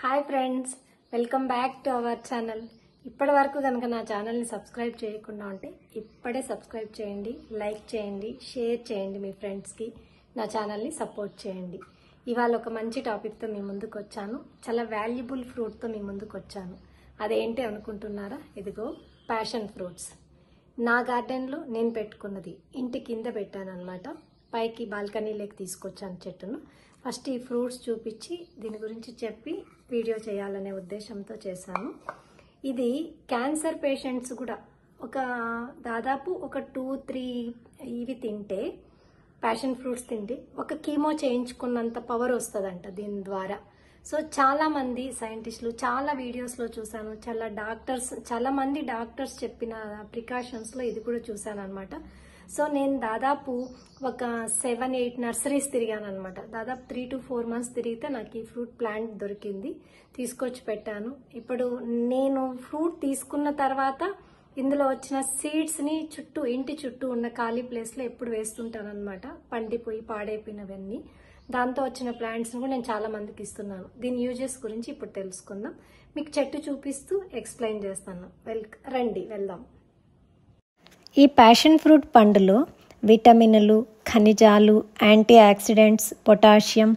Hi friends, welcome back to our channel. ఇప్పటి వరకు కనుక నా ఛానల్ని సబ్స్క్రైబ్ చేయకుండా ఉంటే ఇప్పుడే సబ్స్క్రైబ్ చేయండి, లైక్ చేయండి, షేర్ చేయండి, మీ ఫ్రెండ్స్కి నా ఛానల్ని సపోర్ట్ చేయండి. ఇవాళ ఒక మంచి టాపిక్తో మీ ముందుకు వచ్చాను. చాలా వాల్యుబుల్ ఫ్రూట్తో మీ ముందుకు వచ్చాను. అదేంటి అనుకుంటున్నారా? ఇదిగో ప్యాషన్ ఫ్రూట్స్. నా గార్డెన్లో నేను పెట్టుకున్నది, ఇంటి కింద పెట్టాను అనమాట. పైకి బాల్కనీలోకి తీసుకొచ్చాను చెట్టును. ఫస్ట్ ఈ ఫ్రూట్స్ చూపించి దీని గురించి చెప్పి వీడియో చేయాలనే ఉద్దేశంతో చేశాను. ఇది క్యాన్సర్ పేషెంట్స్ కూడా దాదాపు ఒక 2-3 ఇవి తింటే, ప్యాషన్ ఫ్రూట్స్ తింటే ఒక కీమో చేయించుకున్నంత పవర్ వస్తుందంట దీని ద్వారా. సో చాలా మంది సైంటిస్టులు, చాలా వీడియోస్లో చూశాను, చాలా మంది డాక్టర్స్ చెప్పిన ప్రికాషన్స్లో ఇది కూడా చూశాను అనమాట. సో నేను దాదాపు ఒక 7-8 నర్సరీస్ తిరిగాను అనమాట. దాదాపు 3 to 4 months తిరిగితే నాకు ఈ ఫ్రూట్ ప్లాంట్ దొరికింది, తీసుకొచ్చి పెట్టాను. ఇప్పుడు నేను ఫ్రూట్ తీసుకున్న తర్వాత ఇందులో వచ్చిన సీడ్స్ని ఇంటి చుట్టూ ఉన్న ఖాళీ ప్లేస్లో ఎప్పుడు వేస్తుంటాను అనమాట. పండిపోయి పాడైపోయినవన్నీ. దాంతో వచ్చిన ప్లాంట్స్ని కూడా నేను చాలా మందికి ఇస్తున్నాను. దీని యూజెస్ గురించి ఇప్పుడు తెలుసుకుందాం. మీకు చెట్టు చూపిస్తూ ఎక్స్ప్లెయిన్ చేస్తాను. రండి వెళ్దాం. ఈ ప్యాషన్ ఫ్రూట్ పండులో విటమిన్లు, ఖనిజాలు, యాంటీ ఆక్సిడెంట్స్, పొటాషియం,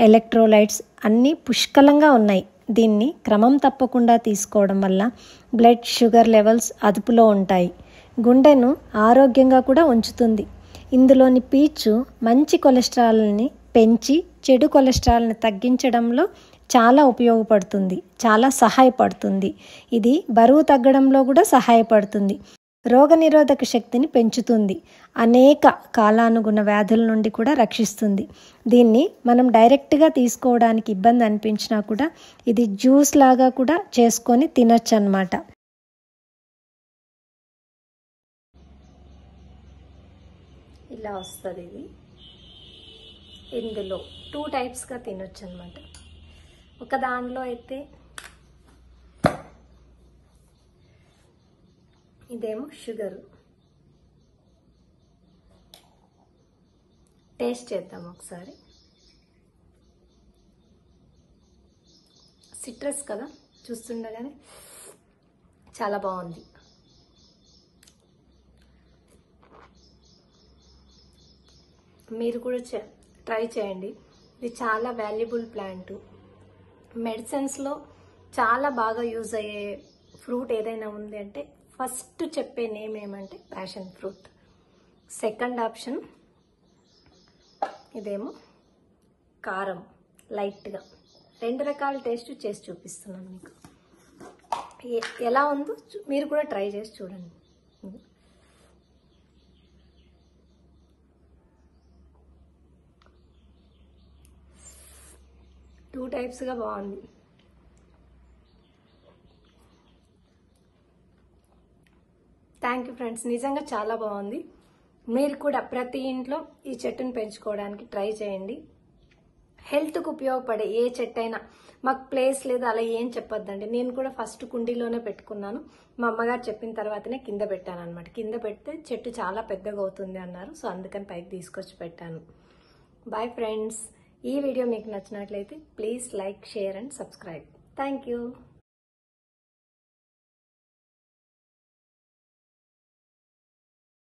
ఎలక్ట్రోలైట్స్ అన్నీ పుష్కలంగా ఉన్నాయి. దీన్ని క్రమం తప్పకుండా తీసుకోవడం వల్ల బ్లడ్ షుగర్ లెవెల్స్ అదుపులో ఉంటాయి. గుండెను ఆరోగ్యంగా కూడా ఉంచుతుంది. ఇందులోని పీచు మంచి కొలెస్ట్రాల్ని పెంచి చెడు కొలెస్ట్రాల్ని తగ్గించడంలో చాలా ఉపయోగపడుతుంది, చాలా సహాయపడుతుంది. ఇది బరువు తగ్గడంలో కూడా సహాయపడుతుంది. రోగనిరోధక శక్తిని పెంచుతుంది. అనేక కాలానుగుణ వ్యాధుల నుండి కూడా రక్షిస్తుంది. దీన్ని మనం డైరెక్ట్గా తీసుకోవడానికి ఇబ్బంది అనిపించినా కూడా ఇది జ్యూస్ లాగా కూడా చేసుకొని తినొచ్చు అన్నమాట. ఇలా వస్తుంది ఇది. ఇందులో 2 టైప్స్గా తినొచ్చు అన్నమాట. ఒక దానిలో అయితే ఇదేమో షుగర్. టేస్ట్ చేద్దాం ఒకసారి. సిట్రస్ కదా, చూస్తుండగానే చాలా బాగుంది. మీరు కూడా ట్రై చేయండి. ఇది చాలా వాల్యుబుల్ ప్లాంట్. మెడిసిన్స్లో చాలా బాగా యూజ్ అయ్యే ఫ్రూట్ ఏదైనా ఉంది అంటే ఫస్ట్ చెప్పే నేమ్ ఏమంటే ప్యాషన్ ఫ్రూట్. సెకండ్ ఆప్షన్ ఇదేమో కారం, లైట్గా. 2 రకాల టేస్ట్ చేసి చూపిస్తున్నాను మీకు. ఎలా ఉందో మీరు కూడా ట్రై చేసి చూడండి. 2 టైప్స్గా బాగుంది. థ్యాంక్ యూ ఫ్రెండ్స్, నిజంగా చాలా బాగుంది. మీరు కూడా ప్రతి ఇంట్లో ఈ చెట్టును పెంచుకోవడానికి ట్రై చేయండి. హెల్త్కు ఉపయోగపడే ఏ చెట్టు అయినా, మాకు ప్లేస్ లేదు అలా ఏం చెప్పొద్దండి. నేను కూడా ఫస్ట్ కుండీలోనే పెట్టుకున్నాను. మా అమ్మగారు చెప్పిన తర్వాతనే కింద పెట్టాను అనమాట. కింద పెడితే చెట్టు చాలా పెద్దగా అవుతుంది అన్నారు. సో అందుకని పైకి తీసుకొచ్చి పెట్టాను. Bye friends. ఈ వీడియో మీకు నచ్చినట్లయితే please like, share and subscribe. Thank you.